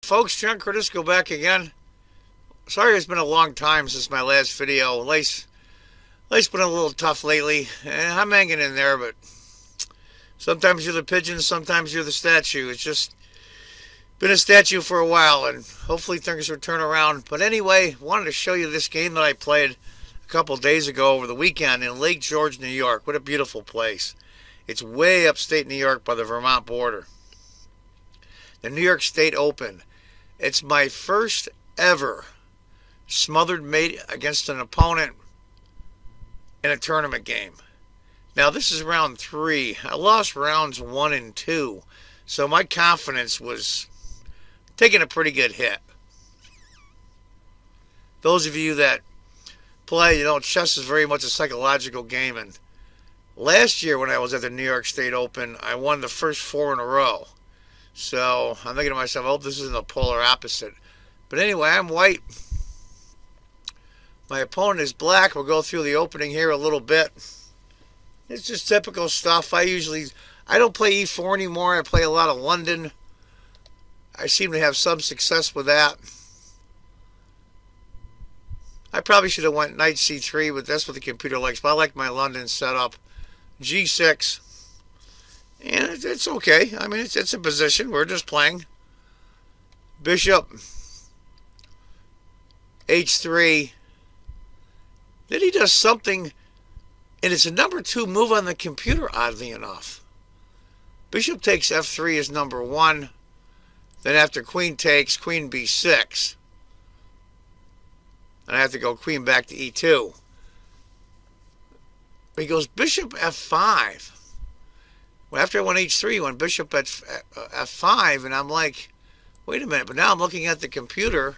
folks, John Curtis, go back again. Sorry it's been a long time since my last video. Life's been a little tough lately, and I'm hanging in there, but sometimes you're the pigeon, sometimes you're the statue. It's just been a statue for a while, and hopefully things will turn around. But anyway, wanted to show you this game that I played a couple days ago over the weekend in Lake George, New York. What a beautiful place. It's way upstate New York by the Vermont border. The New York State Open. It's my first ever smothered mate against an opponent in a tournament game. Now this is round 3. I lost rounds 1 and 2, so my confidence was taking a pretty good hit. Those of you that play, chess is very much a psychological game, and last year when I was at the New York State Open, I won the first 4 in a row. So I'm thinking to myself, I hope this isn't the polar opposite. But anyway, I'm white. My opponent is black. We'll go through the opening here a little bit. It's just typical stuff. I don't play e4 anymore. I play a lot of London. I seem to have some success with that. I probably should have went knight c3, but that's what the computer likes. But I like my London setup. g6. And it's okay. I mean, it's a position. We're just playing. Bishop. h3. Then he does something, and it's a number 2 move on the computer, oddly enough. Bishop takes f3 is number 1. Then after queen takes, queen b6. And I have to go queen back to e2. He goes bishop f5. Well, after I went h3, he went bishop at f5, and I'm like, wait a minute. But now I'm looking at the computer.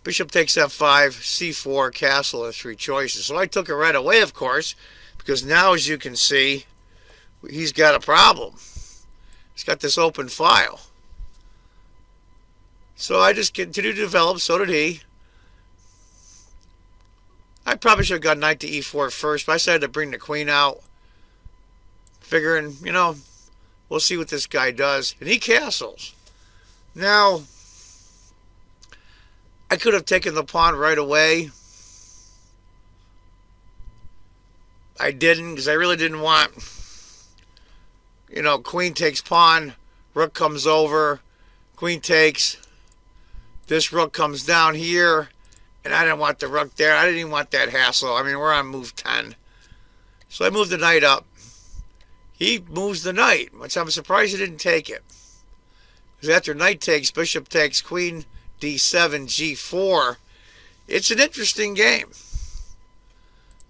Bishop takes f5, c4, castle are 3 choices. So I took it right away, of course, because now, as you can see, he's got a problem. He's got this open file. So I just continued to develop, so did he. I probably should have gone knight to e4 first, but I decided to bring the queen out, figuring, we'll see what this guy does. And he castles. Now, I could have taken the pawn right away. I didn't, because I really didn't want, queen takes pawn, rook comes over, queen takes, this rook comes down here, and I didn't want the rook there. I didn't even want that hassle. I mean, we're on move 10. So I moved the knight up. He moves the knight, which I'm surprised he didn't take it. Because after knight takes, bishop takes, queen d7, g4, it's an interesting game.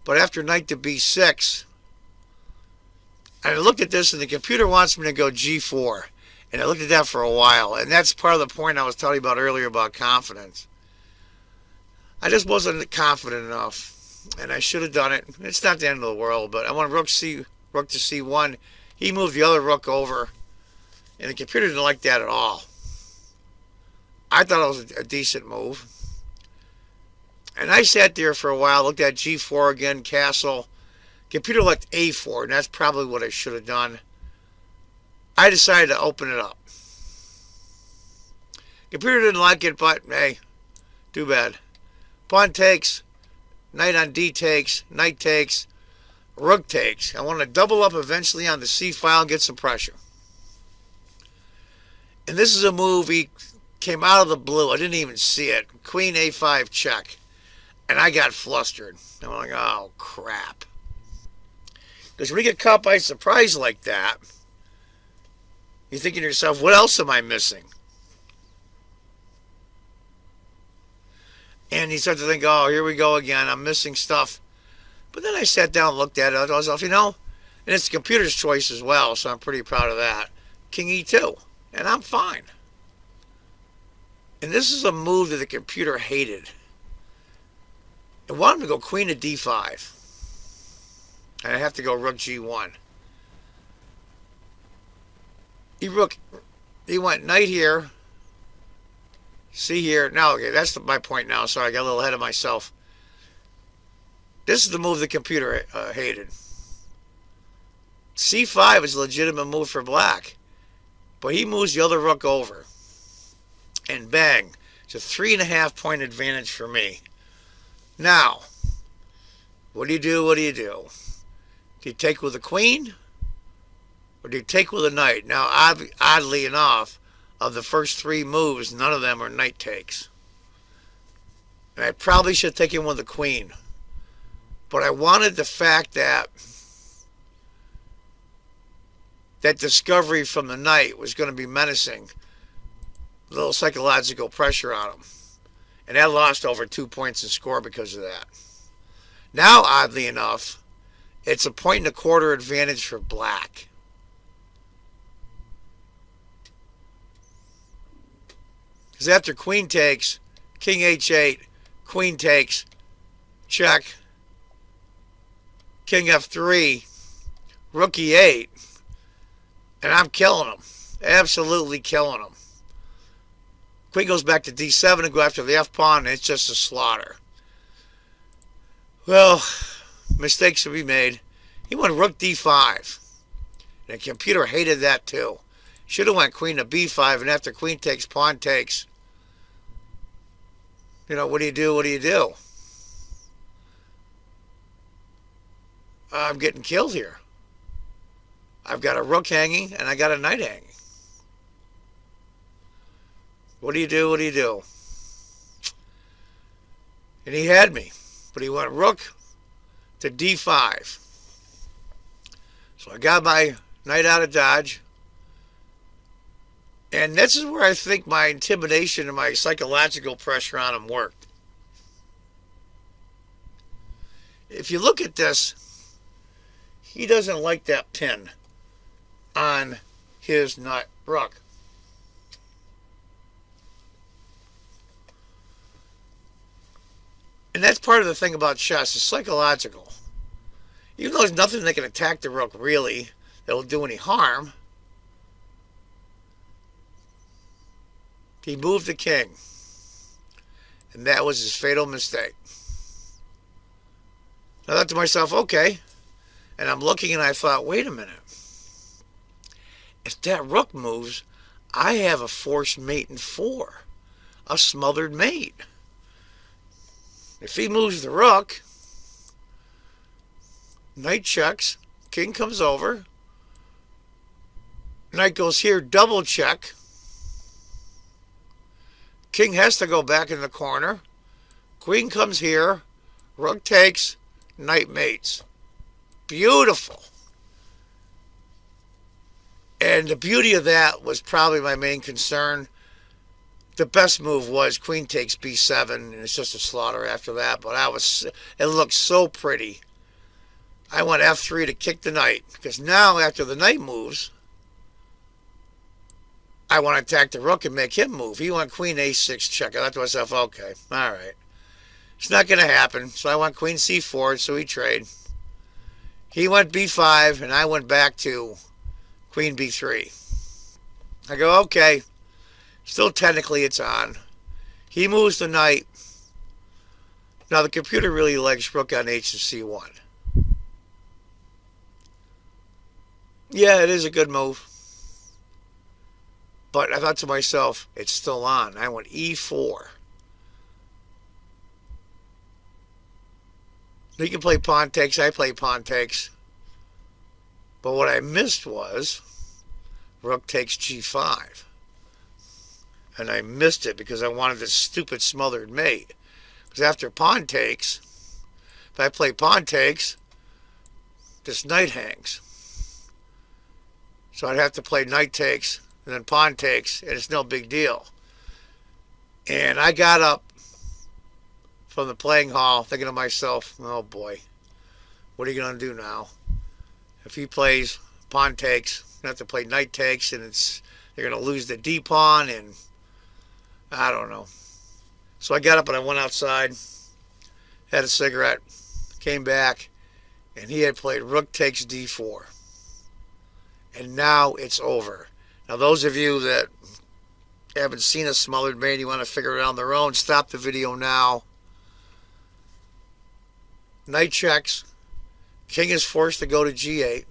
But after knight to b6, and I looked at this, and the computer wants me to go g4. And I looked at that for a while, and that's part of the point I was telling you about earlier about confidence. I just wasn't confident enough, and I should have done it. It's not the end of the world, but I went rook to c1. He moved the other rook over, and the computer didn't like that at all. I thought it was a decent move. And I sat there for a while, looked at g4 again, castle. Computer liked a4, and that's probably what I should have done. I decided to open it up. Computer didn't like it, but hey, too bad. Pawn takes, knight on d takes, knight takes, rook takes. I want to double up eventually on the c file and get some pressure. And this is a move he came out of the blue. I didn't even see it. Queen a5 check. And I got flustered. I'm like, oh, crap. Because when you get caught by surprise like that, you're thinking to yourself, what else am I missing? And you start to think, oh, here we go again. I'm missing stuff. But then I sat down and looked at it. I thought to myself, and it's the computer's choice as well, so I'm pretty proud of that. King e2. And I'm fine. And this is a move that the computer hated. It wanted me to go queen to d5. And I have to go rook g1. He went knight here. See here. Now, okay, that's my point now. Sorry, I got a little ahead of myself. This is the move the computer hated. c5 is a legitimate move for black. But he moves the other rook over. And bang. It's a 3.5 point advantage for me. Now, what do you do? What do you do? Do you take with a queen? Or do you take with a knight? Now, oddly enough, of the first 3 moves, none of them are knight takes. And I probably should take him with a queen. But I wanted the fact that discovery from the knight was going to be menacing. A little psychological pressure on him. And I lost over 2 points in score because of that. Now, oddly enough, it's a 1.25 advantage for black. Because after queen takes, king h8, queen takes, check, king f3, rook e8, and I'm killing him. Absolutely killing him. Queen goes back to d7 and go after the f-pawn, and it's just a slaughter. Well, mistakes to be made. He went rook d5. And the computer hated that too. Should have went queen to b5, and after queen takes, pawn takes. You know, what do you do? What do you do? I'm getting killed here. I've got a rook hanging, and I got a knight hanging. What do you do? What do you do? And he had me. But he went rook to d5. So I got my knight out of dodge. And this is where I think my intimidation and my psychological pressure on him worked. If you look at this, he doesn't like that pin on his rook. And that's part of the thing about chess, it's psychological. Even though there's nothing that can attack the rook, really, that will do any harm, he moved the king. And that was his fatal mistake. I thought to myself, okay. And I'm looking and I thought, wait a minute. If that rook moves, I have a forced mate in 4. A smothered mate. If he moves the rook, knight checks, king comes over, knight goes here, double check, king has to go back in the corner, queen comes here, rook takes, knight mates. Beautiful. And the beauty of that was probably my main concern. The best move was queen takes b7, and it's just a slaughter after that. But it looked so pretty. I went f3 to kick the knight, because now after the knight moves, I want to attack the rook and make him move. He went queen a6 check. I thought to myself, okay, all right. It's not going to happen. So I went queen c4, so we trade. He went b5, and I went back to queen b3. I go, okay. Still technically it's on. He moves the knight. Now the computer really likes rook on h to c1. Yeah, it is a good move. But I thought to myself, it's still on. I went e4. He can play pawn takes, I play pawn takes. But what I missed was rook takes g5. And I missed it because I wanted this stupid smothered mate. Because after pawn takes, if I play pawn takes, this knight hangs. So I'd have to play knight takes and then pawn takes, and it's no big deal. And I got up from the playing hall thinking to myself, oh boy, what are you going to do now? If he plays pawn takes, you have to play knight takes, and they're going to lose the d pawn, and I don't know. So I got up and I went outside, had a cigarette, came back, and he had played rook takes d4. And now it's over. Now those of you that haven't seen a smothered mate, you want to figure it out on their own, stop the video now. Knight checks. King is forced to go to g8.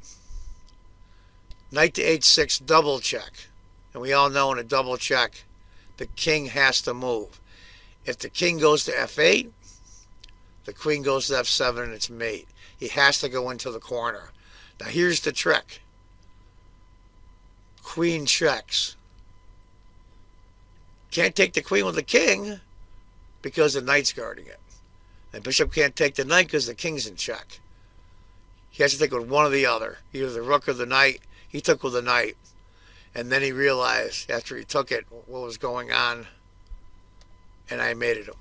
Knight to h6, double check. And we all know in a double check, the king has to move. If the king goes to f8, the queen goes to f7 and it's mate. He has to go into the corner. Now here's the trick. Queen checks. Can't take the queen with the king because the knight's guarding it. And bishop can't take the knight because the king's in check. He has to take with one or the other, either the rook or the knight. He took with the knight. And then he realized, after he took it, what was going on. And I mated him.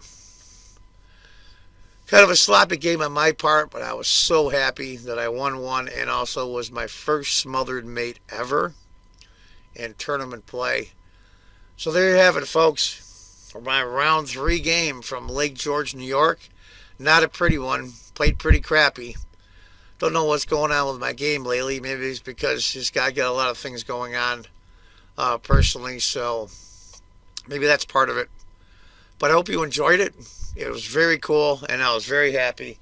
Kind of a sloppy game on my part, but I was so happy that I won one, and also was my first smothered mate ever in tournament play. So there you have it, folks. For my round 3 game from Lake George, New York. Not a pretty one. Played pretty crappy. Don't know what's going on with my game lately. Maybe it's because this guy got a lot of things going on personally, so maybe that's part of it. But I hope you enjoyed it. It was very cool, and I was very happy.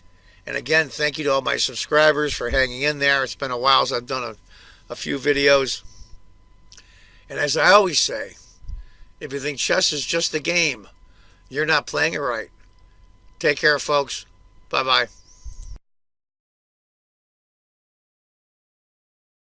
And again, thank you to all my subscribers for hanging in there. It's been a while since I've done a few videos. And as I always say, if you think chess is just a game, you're not playing it right. Take care, folks. Bye-bye.